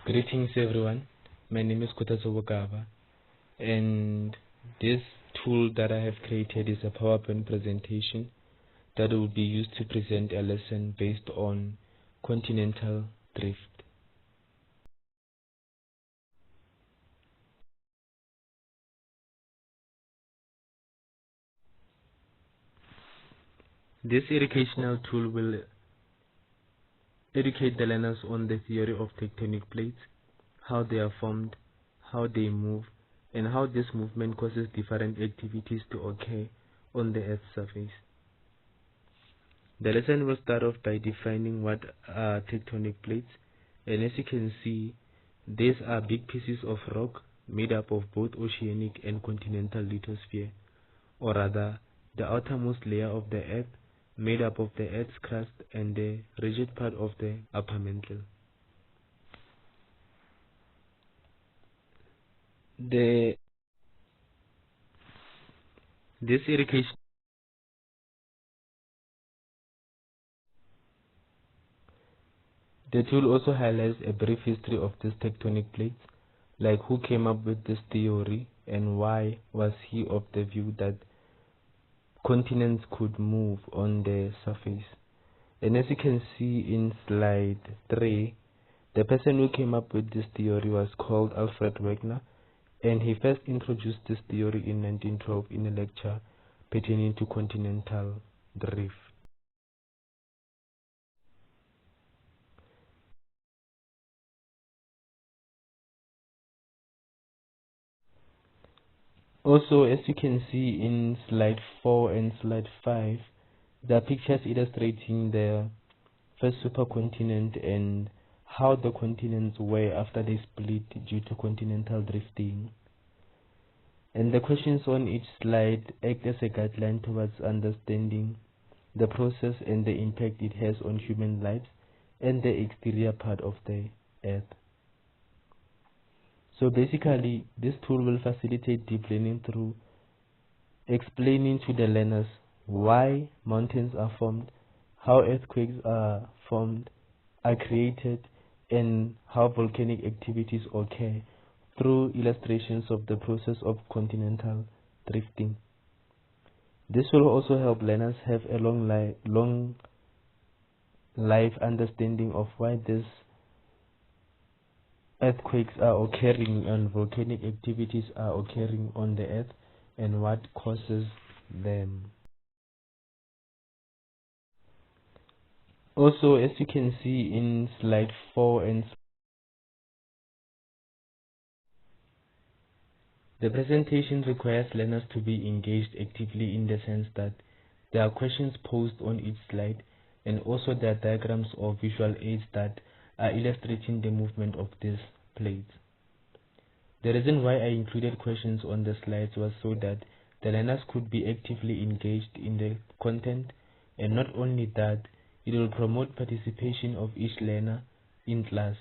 Greetings everyone, my name is Kutatsobokava, and this tool that I have created is a PowerPoint presentation that will be used to present a lesson based on continental drift. This educational tool will educate the learners on the theory of tectonic plates, how they are formed, how they move, and how this movement causes different activities to occur on the Earth's surface. The lesson will start off by defining what are tectonic plates, and as you can see, these are big pieces of rock made up of both oceanic and continental lithosphere, or rather, the outermost layer of the Earth made up of the Earth's crust and the rigid part of the upper mantle. This education The tool also highlights a brief history of these tectonic plates, like who came up with this theory and why was he of the view that continents could move on the surface. And as you can see in slide 3, the person who came up with this theory was called Alfred Wegener, and he first introduced this theory in 1912 in a lecture pertaining to continental drift. Also, as you can see in slide 4 and slide 5, there are pictures illustrating the first supercontinent and how the continents were after they split due to continental drifting. And the questions on each slide act as a guideline towards understanding the process and the impact it has on human lives and the exterior part of the Earth. So basically, this tool will facilitate deep learning through explaining to the learners why mountains are formed, how earthquakes are formed, are created, and how volcanic activities occur through illustrations of the process of continental drifting. This will also help learners have a long life understanding of why these earthquakes are occurring and volcanic activities are occurring on the Earth and what causes them. Also, as you can see in slide 4 and the presentation requires learners to be engaged actively in the sense that there are questions posed on each slide, and also there are diagrams or visual aids that are illustrating the movement of these plates. The reason why I included questions on the slides was so that the learners could be actively engaged in the content, and not only that, it will promote participation of each learner in class,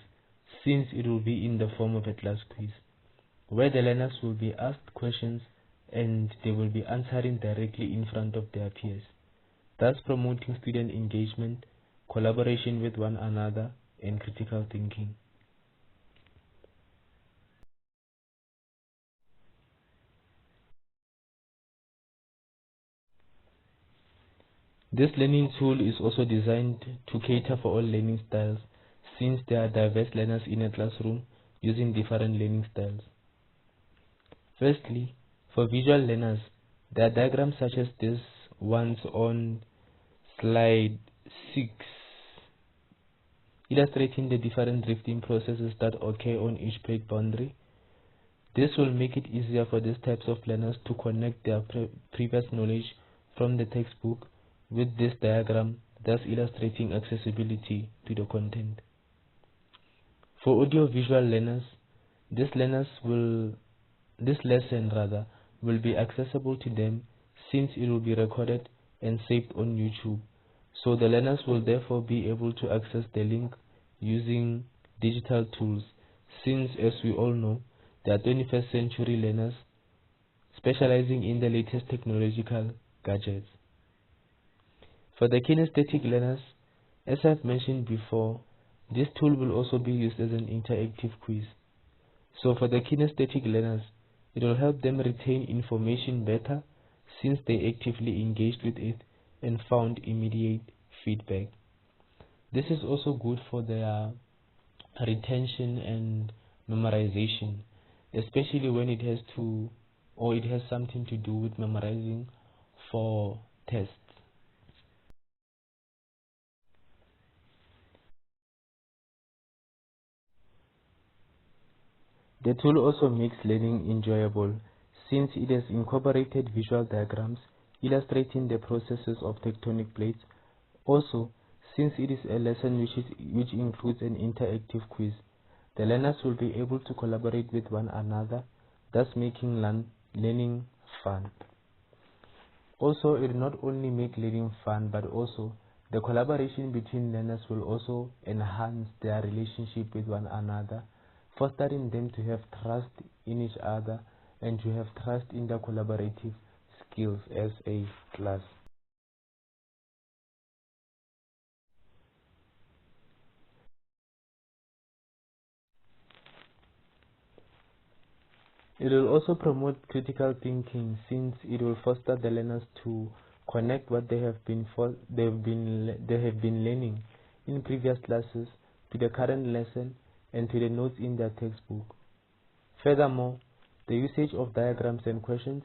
since it will be in the form of a class quiz, where the learners will be asked questions and they will be answering directly in front of their peers, thus promoting student engagement, collaboration with one another, and critical thinking. This learning tool is also designed to cater for all learning styles, since there are diverse learners in a classroom using different learning styles. Firstly, for visual learners, there are diagrams such as this ones on slide 6, illustrating the different drifting processes that occur on each plate boundary. This will make it easier for these types of learners to connect their previous knowledge from the textbook with this diagram, thus illustrating accessibility to the content. For audio-visual learners, this lesson will be accessible to them, since it will be recorded and saved on YouTube. So the learners will therefore be able to access the link using digital tools, since, as we all know, there are 21st century learners specializing in the latest technological gadgets. For the kinesthetic learners, as I've mentioned before, This tool will also be used as an interactive quiz. So for the kinesthetic learners, it will help them retain information better since they actively engaged with it and found immediate feedback. This is also good for their retention and memorization, especially when it has to or it has something to do with memorizing for tests. The tool also makes learning enjoyable since it has incorporated visual diagrams illustrating the processes of tectonic plates. Also, since it is a lesson which includes an interactive quiz, the learners will be able to collaborate with one another, thus making learning fun. Also, it will not only make learning fun, but also the collaboration between learners will also enhance their relationship with one another, fostering them to have trust in each other and to have trust in their collaborative skills as a class. It will also promote critical thinking since it will foster the learners to connect what they have been learning in previous classes to the current lesson and to the notes in their textbook. Furthermore, the usage of diagrams and questions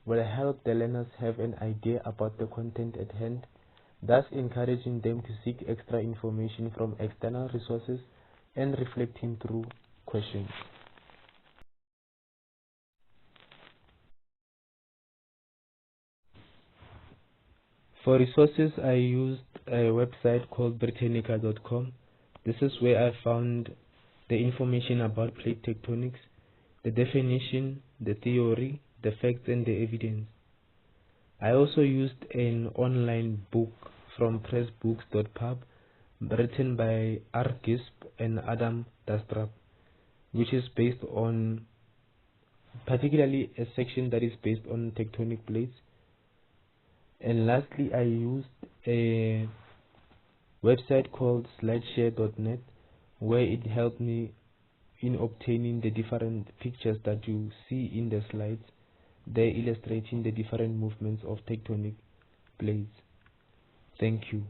will help the learners have an idea about the content at hand, thus encouraging them to seek extra information from external resources and reflecting through questions. For resources, I used a website called Britannica.com. This is where I found the information about plate tectonics, the definition, the theory, the facts, and the evidence. I also used an online book from pressbooks.pub written by R. Gisp and Adam Dastrup, which is based on particularly a section that is based on tectonic plates. And lastly, I used a website called slideshare.net where it helped me in obtaining the different pictures that you see in the slides. They're illustrating the different movements of tectonic plates. Thank you.